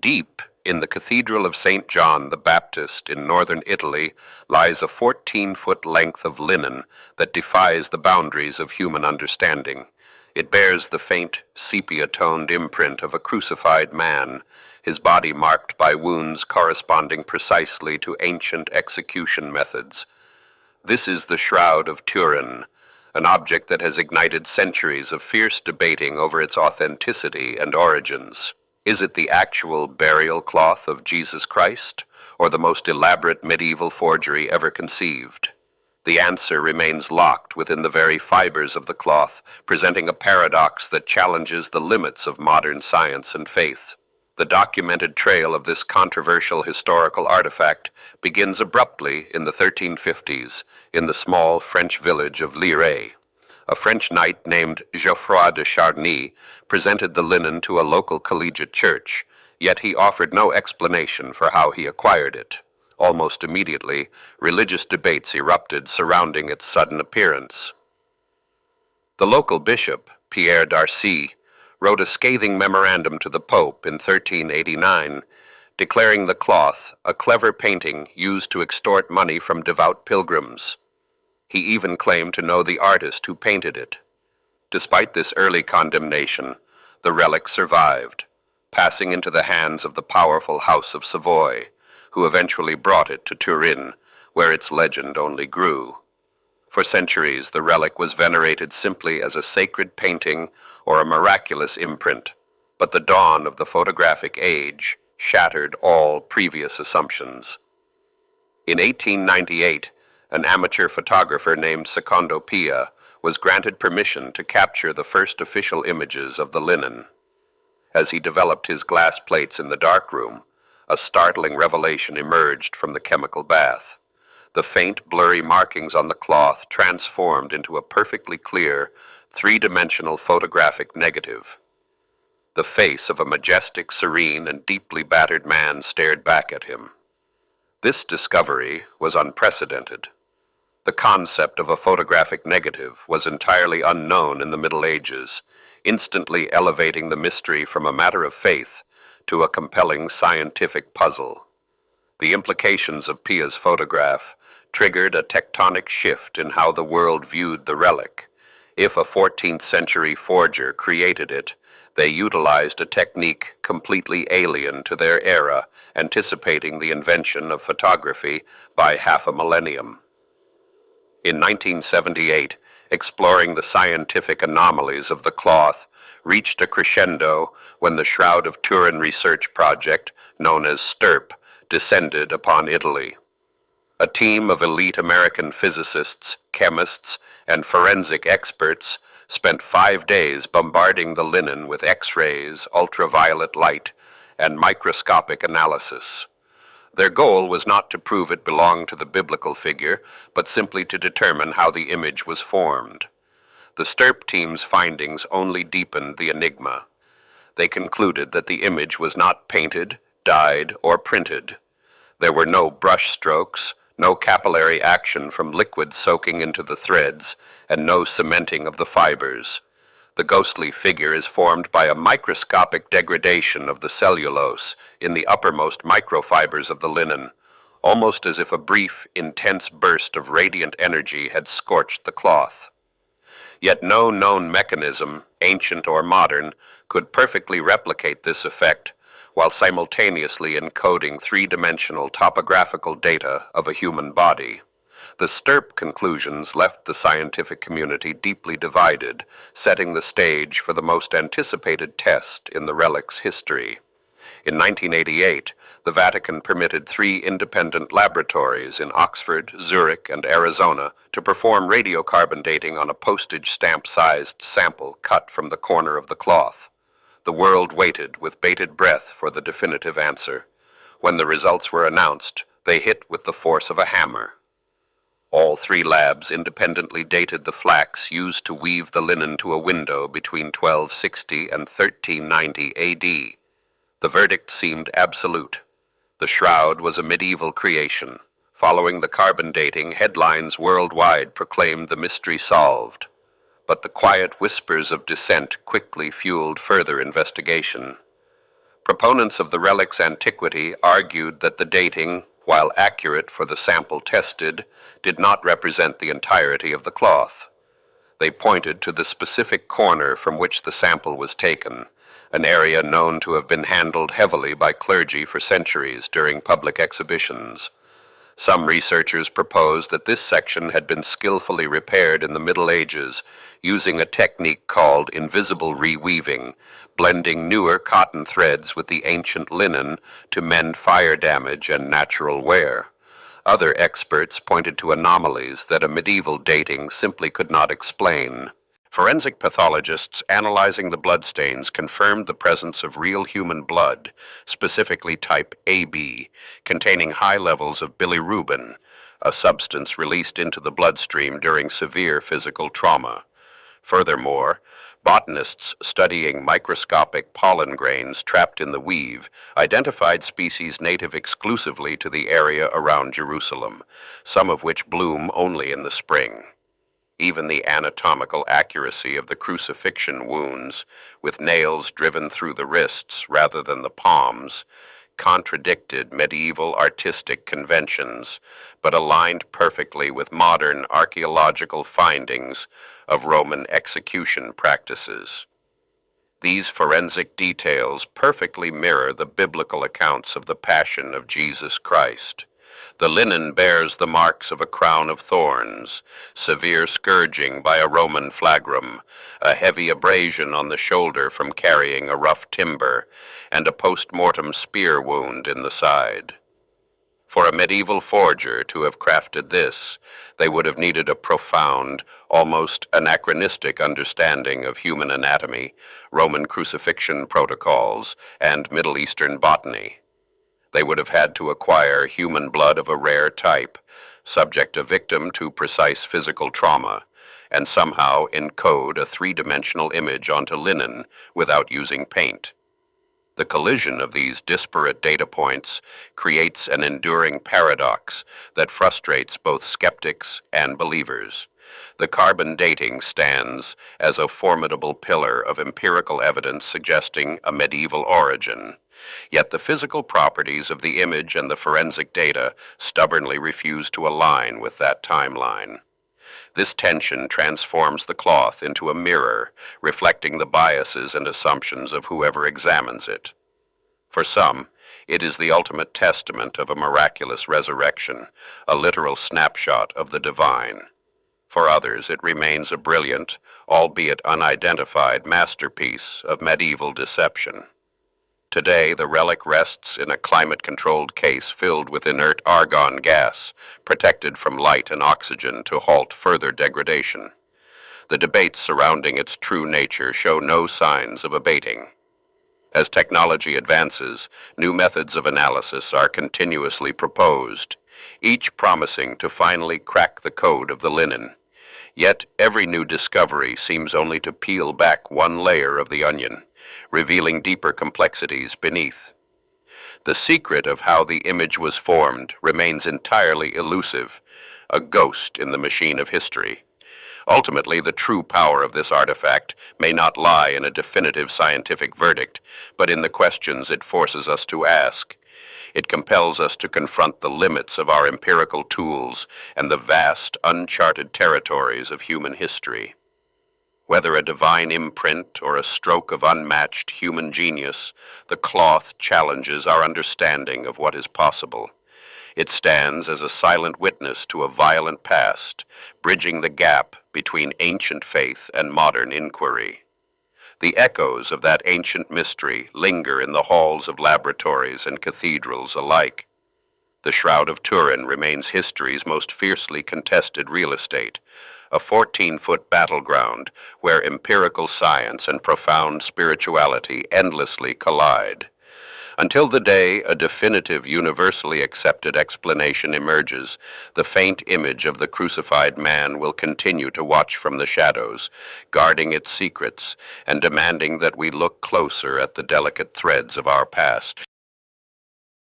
Deep in the Cathedral of St. John the Baptist in northern Italy lies a 14-foot length of linen that defies the boundaries of human understanding. It bears the faint, sepia-toned imprint of a crucified man, his body marked by wounds corresponding precisely to ancient execution methods. This is the Shroud of Turin, an object that has ignited centuries of fierce debating over its authenticity and origins. Is it the actual burial cloth of Jesus Christ, or the most elaborate medieval forgery ever conceived? The answer remains locked within the very fibers of the cloth, presenting a paradox that challenges the limits of modern science and faith. The documented trail of this controversial historical artifact begins abruptly in the 1350s in the small French village of Lire. A French knight named Geoffroy de Charny presented the linen to a local collegiate church, yet he offered no explanation for how he acquired it. Almost immediately, religious debates erupted surrounding its sudden appearance. The local bishop, Pierre d'Arcy, wrote a scathing memorandum to the Pope in 1389, declaring the cloth a clever painting used to extort money from devout pilgrims. He even claimed to know the artist who painted it. Despite this early condemnation, the relic survived, passing into the hands of the powerful House of Savoy, who eventually brought it to Turin, where its legend only grew. For centuries, the relic was venerated simply as a sacred painting or a miraculous imprint, but the dawn of the photographic age shattered all previous assumptions. In 1898, an amateur photographer named Secondo Pia was granted permission to capture the first official images of the linen. As he developed his glass plates in the darkroom, a startling revelation emerged from the chemical bath. The faint, blurry markings on the cloth transformed into a perfectly clear, three-dimensional photographic negative. The face of a majestic, serene, and deeply battered man stared back at him. This discovery was unprecedented. The concept of a photographic negative was entirely unknown in the Middle Ages, instantly elevating the mystery from a matter of faith to a compelling scientific puzzle. The implications of Pia's photograph triggered a tectonic shift in how the world viewed the relic. If a 14th century forger created it, they utilized a technique completely alien to their era, anticipating the invention of photography by half a millennium. In 1978, exploring the scientific anomalies of the cloth reached a crescendo when the Shroud of Turin research project, known as STIRP, descended upon Italy. A team of elite American physicists, chemists, and forensic experts spent 5 days bombarding the linen with X-rays, ultraviolet light, and microscopic analysis. Their goal was not to prove it belonged to the biblical figure, but simply to determine how the image was formed. The STIRP team's findings only deepened the enigma. They concluded that the image was not painted, dyed, or printed. There were no brush strokes, no capillary action from liquid soaking into the threads, and no cementing of the fibers. The ghostly figure is formed by a microscopic degradation of the cellulose in the uppermost microfibers of the linen, almost as if a brief, intense burst of radiant energy had scorched the cloth. Yet no known mechanism, ancient or modern, could perfectly replicate this effect, while simultaneously encoding three-dimensional topographical data of a human body. The STIRP conclusions left the scientific community deeply divided, setting the stage for the most anticipated test in the relic's history. In 1988, the Vatican permitted 3 independent laboratories in Oxford, Zurich, and Arizona to perform radiocarbon dating on a postage stamp-sized sample cut from the corner of the cloth. The world waited with bated breath for the definitive answer. When the results were announced, they hit with the force of a hammer. All 3 labs independently dated the flax used to weave the linen to a window between 1260 and 1390 AD. The verdict seemed absolute. The shroud was a medieval creation. Following the carbon dating, headlines worldwide proclaimed the mystery solved. But the quiet whispers of dissent quickly fueled further investigation. Proponents of the relic's antiquity argued that the dating, while accurate for the sample tested, did not represent the entirety of the cloth. They pointed to the specific corner from which the sample was taken, an area known to have been handled heavily by clergy for centuries during public exhibitions. Some researchers proposed that this section had been skillfully repaired in the Middle Ages using a technique called invisible reweaving, blending newer cotton threads with the ancient linen to mend fire damage and natural wear. Other experts pointed to anomalies that a medieval dating simply could not explain. Forensic pathologists analyzing the bloodstains confirmed the presence of real human blood, specifically type AB, containing high levels of bilirubin, a substance released into the bloodstream during severe physical trauma. Furthermore, botanists studying microscopic pollen grains trapped in the weave identified species native exclusively to the area around Jerusalem, some of which bloom only in the spring. Even the anatomical accuracy of the crucifixion wounds, with nails driven through the wrists rather than the palms, contradicted medieval artistic conventions, but aligned perfectly with modern archaeological findings of Roman execution practices. These forensic details perfectly mirror the biblical accounts of the Passion of Jesus Christ. The linen bears the marks of a crown of thorns, severe scourging by a Roman flagrum, a heavy abrasion on the shoulder from carrying a rough timber, and a post-mortem spear wound in the side. For a medieval forger to have crafted this, they would have needed a profound, almost anachronistic understanding of human anatomy, Roman crucifixion protocols, and Middle Eastern botany. They would have had to acquire human blood of a rare type, subject a victim to precise physical trauma, and somehow encode a three-dimensional image onto linen without using paint. The collision of these disparate data points creates an enduring paradox that frustrates both skeptics and believers. The carbon dating stands as a formidable pillar of empirical evidence suggesting a medieval origin. Yet the physical properties of the image and the forensic data stubbornly refuse to align with that timeline. This tension transforms the cloth into a mirror, reflecting the biases and assumptions of whoever examines it. For some, it is the ultimate testament of a miraculous resurrection, a literal snapshot of the divine. For others, it remains a brilliant, albeit unidentified, masterpiece of medieval deception. Today, the relic rests in a climate-controlled case filled with inert argon gas, protected from light and oxygen to halt further degradation. The debates surrounding its true nature show no signs of abating. As technology advances, new methods of analysis are continuously proposed, each promising to finally crack the code of the linen. Yet every new discovery seems only to peel back one layer of the onion, revealing deeper complexities beneath. The secret of how the image was formed remains entirely elusive, a ghost in the machine of history. Ultimately, the true power of this artifact may not lie in a definitive scientific verdict, but in the questions it forces us to ask. It compels us to confront the limits of our empirical tools and the vast, uncharted territories of human history. Whether a divine imprint or a stroke of unmatched human genius, the cloth challenges our understanding of what is possible. It stands as a silent witness to a violent past, bridging the gap between ancient faith and modern inquiry. The echoes of that ancient mystery linger in the halls of laboratories and cathedrals alike. The Shroud of Turin remains history's most fiercely contested real estate, a 14-foot battleground where empirical science and profound spirituality endlessly collide. Until the day a definitive, universally accepted explanation emerges, the faint image of the crucified man will continue to watch from the shadows, guarding its secrets and demanding that we look closer at the delicate threads of our past.